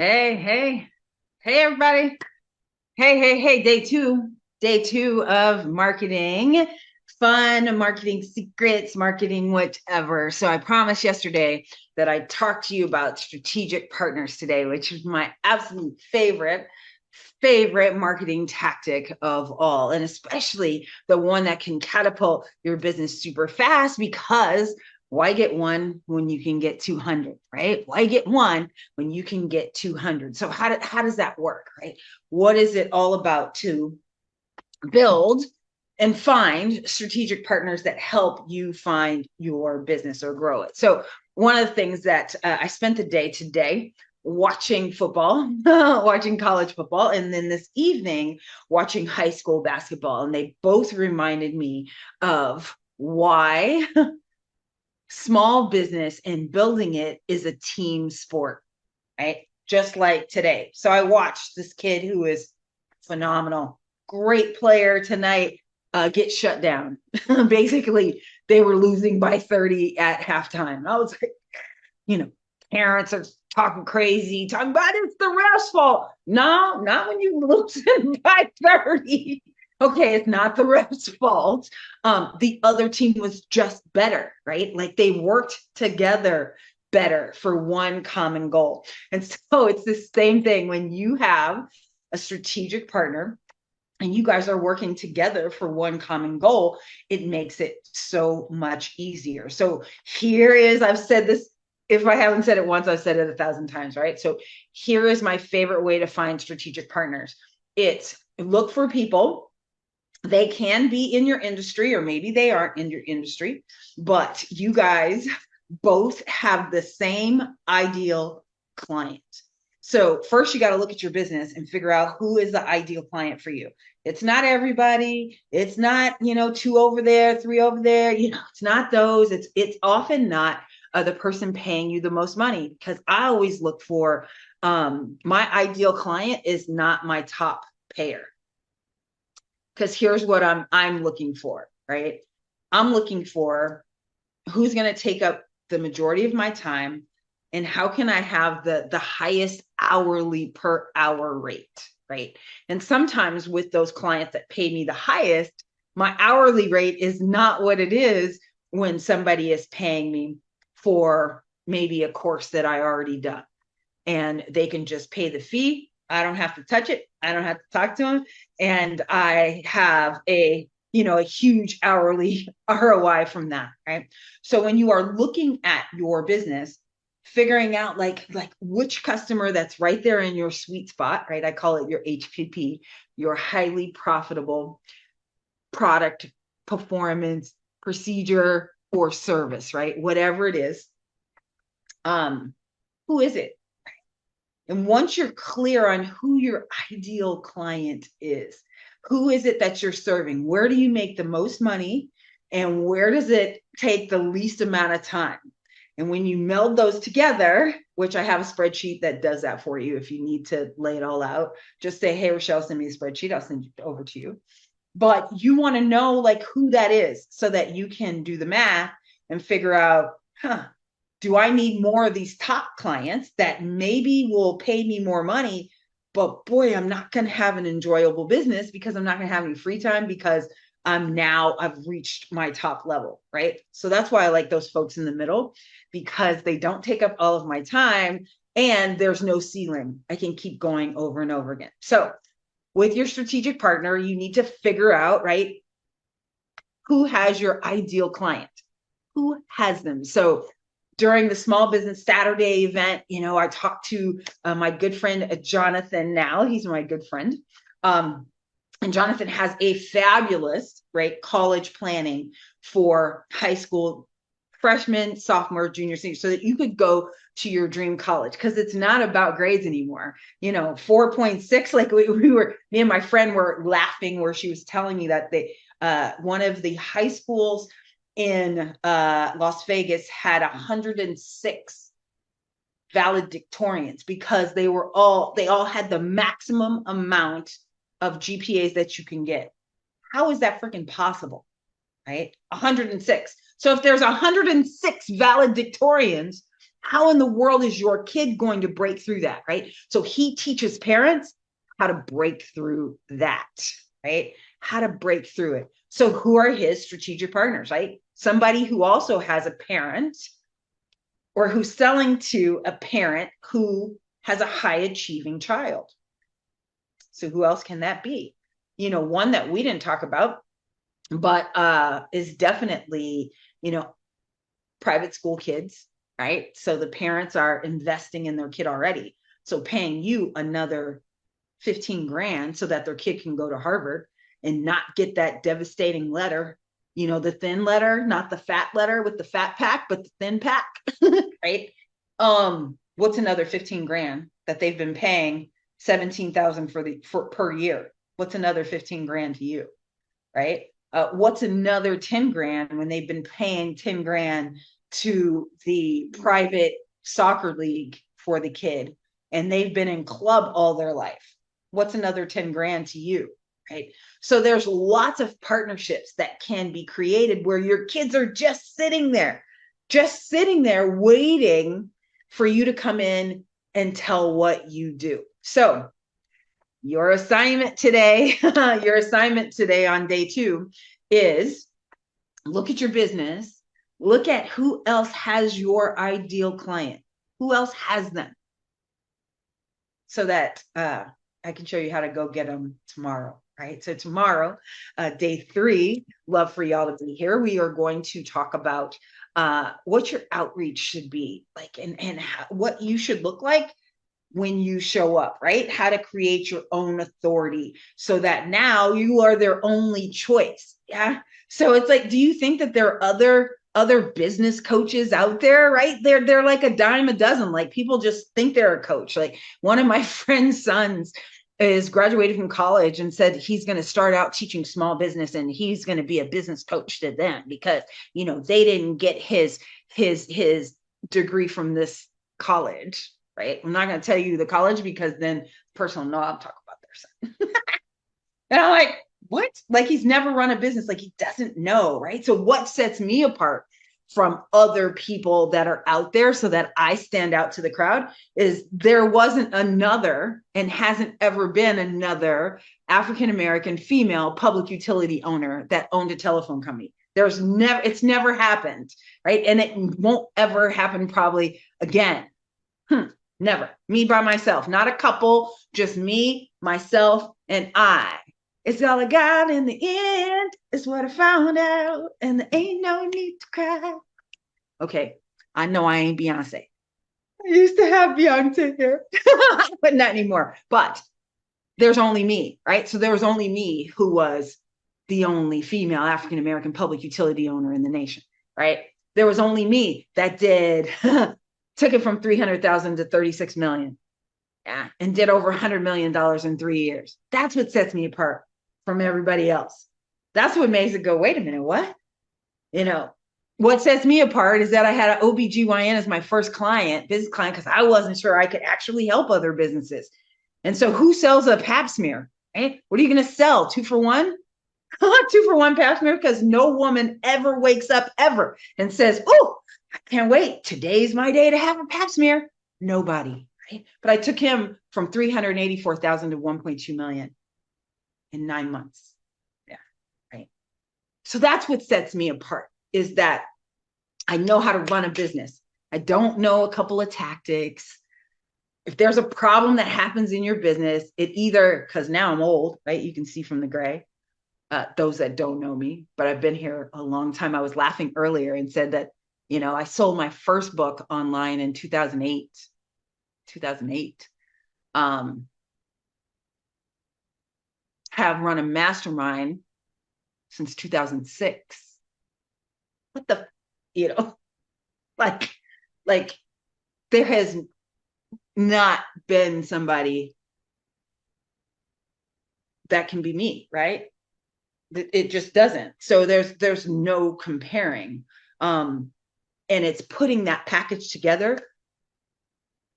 Hey, hey, hey, everybody. Hey, day two of marketing, fun marketing secrets, marketing whatever. So I promised yesterday that I'd talk to you about strategic partners today, which is my absolute favorite marketing tactic of all, and especially the one that can catapult your business super fast because why get one when you can get 200, right? Why get one when you can get 200? So how does that work, right? What is it all about to build and find strategic partners that help you find your business or grow it? So one of the things that I spent the day today watching football, watching college football, and then this evening watching high school basketball. And they both reminded me of why small business and building it is a team sport, right? Just like today. So I watched this kid who is phenomenal, great player tonight, get shut down. Basically, they were losing by 30 at halftime. I was like, you know, parents are talking crazy, talking about it's the ref's fault. No, not when you lose by 30. Okay, it's not the ref's fault. The other team was just better, right? Like they worked together better for one common goal. And so it's the same thing when you have a strategic partner and you guys are working together for one common goal, it makes it so much easier. So here is, I've said this, if I haven't said it once, I've said it 1,000 times, right? So here is my favorite way to find strategic partners. It's look for people. They can be in your industry, or maybe they aren't in your industry, but you guys both have the same ideal client. So first you got to look at your business and figure out who is the ideal client for you. It's not everybody. It's not, two over there, three over there. It's not those. It's often not the person paying you the most money, because I always look for my ideal client is not my top payer. Because here's what I'm looking for, right? I'm looking for who's going to take up the majority of my time, and how can I have the highest hourly per hour rate, right? And sometimes with those clients that pay me the highest, my hourly rate is not what it is when somebody is paying me for maybe a course that I already done, and they can just pay the fee. I don't have to touch it. I don't have to talk to them. And I have a huge hourly ROI from that, right? So when you are looking at your business, figuring out like which customer that's right there in your sweet spot, right? I call it your HPP, your highly profitable product, performance, procedure, or service, right? Whatever it is. Um, who is it? And once you're clear on who your ideal client is, who is it that you're serving? Where do you make the most money? And where does it take the least amount of time? And when you meld those together, which I have a spreadsheet that does that for you, if you need to lay it all out, just say, hey, Rochelle, send me a spreadsheet. I'll send it over to you. But you want to know like who that is so that you can do the math and figure out, do I need more of these top clients that maybe will pay me more money, but boy, I'm not going to have an enjoyable business because I'm not going to have any free time because I've reached my top level, right? So that's why I like those folks in the middle, because they don't take up all of my time and there's no ceiling. I can keep going over and over again. So with your strategic partner, you need to figure out, right, who has your ideal client, who has them. So during the Small Business Saturday event, I talked to my good friend Jonathan. Now he's my good friend. And Jonathan has a fabulous, right, college planning for high school freshman, sophomore, junior, senior, so that you could go to your dream college, because it's not about grades anymore. 4.6, like me and my friend were laughing where she was telling me that one of the high schools in Las Vegas had 106 valedictorians because they all had the maximum amount of GPAs that you can get. How is that freaking possible? Right? 106. So if there's 106 valedictorians, How in the world is your kid going to break through that, right? So he teaches parents how to break through that, right? How to break through it. So who are his strategic partners, right? Somebody who also has a parent or who's selling to a parent who has a high achieving child. So who else can that be? You know, one that we didn't talk about, but is definitely, you know, private school kids, right? So the parents are investing in their kid already. So paying you another 15 grand so that their kid can go to Harvard and not get that devastating letter, you know, the thin letter, not the fat letter with the fat pack, but the thin pack, right? What's another 15 grand that they've been paying 17,000 for per year? What's another 15 grand to you, right? What's another 10 grand when they've been paying 10 grand to the private soccer league for the kid and they've been in club all their life? What's another 10 grand to you, right? So there's lots of partnerships that can be created where your kids are just sitting there waiting for you to come in and tell what you do. So your assignment today, on day 2 is look at your business, look at who else has your ideal client, who else has them, so that I can show you how to go get them tomorrow, right? So tomorrow, day 3, love for y'all to be here. We are going to talk about what your outreach should be like and what you should look like when you show up, right? How to create your own authority so that now you are their only choice. Yeah. So it's like, do you think that there are other business coaches out there, right? They're like a dime a dozen. Like people just think they're a coach. Like one of my friend's sons is graduated from college and said he's going to start out teaching small business and he's going to be a business coach to them because, you know, they didn't get his degree from this college. Right? I'm not going to tell you the college because then the person will know I'll talk about their son. And I'm like, what? Like he's never run a business. Like he doesn't know, right? So what sets me apart from other people that are out there so that I stand out to the crowd is there wasn't another and hasn't ever been another African-American female public utility owner that owned a telephone company. It's never happened, right? And it won't ever happen probably again. Never. Me by myself, not a couple, just me, myself, and I. It's all I got in the end, is what I found out, and there ain't no need to cry. Okay, I know I ain't Beyonce. I used to have Beyonce here, but not anymore. But there's only me, right? So there was only me who was the only female African-American public utility owner in the nation, right? There was only me that did took it from 300,000 to 36 million. Yeah. And did over $100 million in 3 years. That's what sets me apart from everybody else. That's what makes it go, wait a minute, what? You know, what sets me apart is that I had an OBGYN as my first business client, because I wasn't sure I could actually help other businesses. And so who sells a pap smear? Right? What are you going to sell? 2 for 1? 2 for 1 pap smear, because no woman ever wakes up ever and says, oh, I can't wait. Today's my day to have a pap smear. Nobody, right? But I took him from 384,000 to 1.2 million in 9 months. Yeah, right. So that's what sets me apart, is that I know how to run a business. I don't know a couple of tactics. If there's a problem that happens in your business, it either, because now I'm old, right? You can see from the gray, those that don't know me, but I've been here a long time. I was laughing earlier and said that, you know, I sold my first book online in 2008. Have run a mastermind since 2006. What the, you know, like there has not been somebody that can be me, right? It just doesn't. So there's no comparing. And it's putting that package together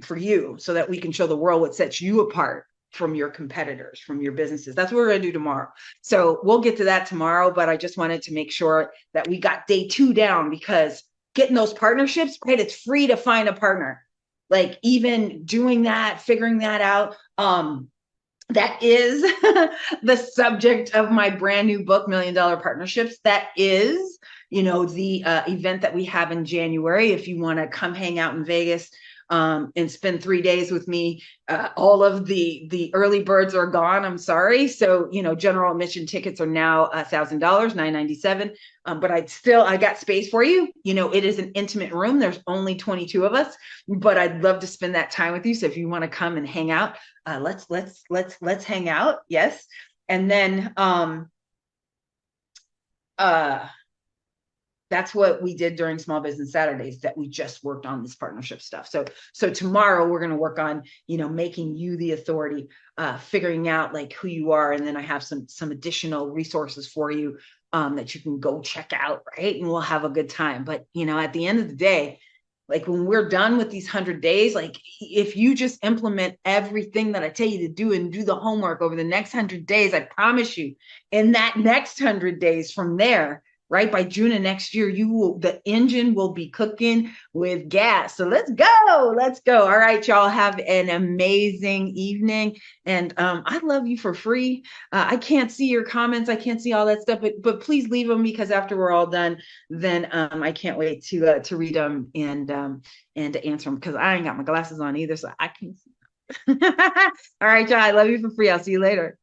for you so that we can show the world what sets you apart from your competitors, from your businesses. That's what we're going to do tomorrow. So we'll get to that tomorrow, but I just wanted to make sure that we got day 2 down, because getting those partnerships, right? It's free to find a partner. Like even doing that, figuring that out. That is the subject of my brand new book, Million Dollar Partnerships. That is, the event that we have in January. If you want to come hang out in Vegas and spend 3 days with me, all of the early birds are gone. I'm sorry. So, general admission tickets are now $1,000, $997. But I got space for you. It is an intimate room. There's only 22 of us, but I'd love to spend that time with you. So if you want to come and hang out, let's hang out. Yes. And then that's what we did during Small Business Saturdays, that we just worked on this partnership stuff. So tomorrow we're going to work on, making you the authority, figuring out like who you are. And then I have some additional resources for you that you can go check out. Right. And we'll have a good time. But, at the end of the day, like when we're done with these 100 days, like if you just implement everything that I tell you to do and do the homework over the next 100 days, I promise you, in that next 100 days from there, right, by June of next year, the engine will be cooking with gas. So let's go. All right, y'all, have an amazing evening. And I love you for free. I can't see your comments. I can't see all that stuff, but please leave them, because after we're all done, then I can't wait to read them and to answer them, because I ain't got my glasses on either, so I can't see. All right, y'all, I love you for free. I'll see you later.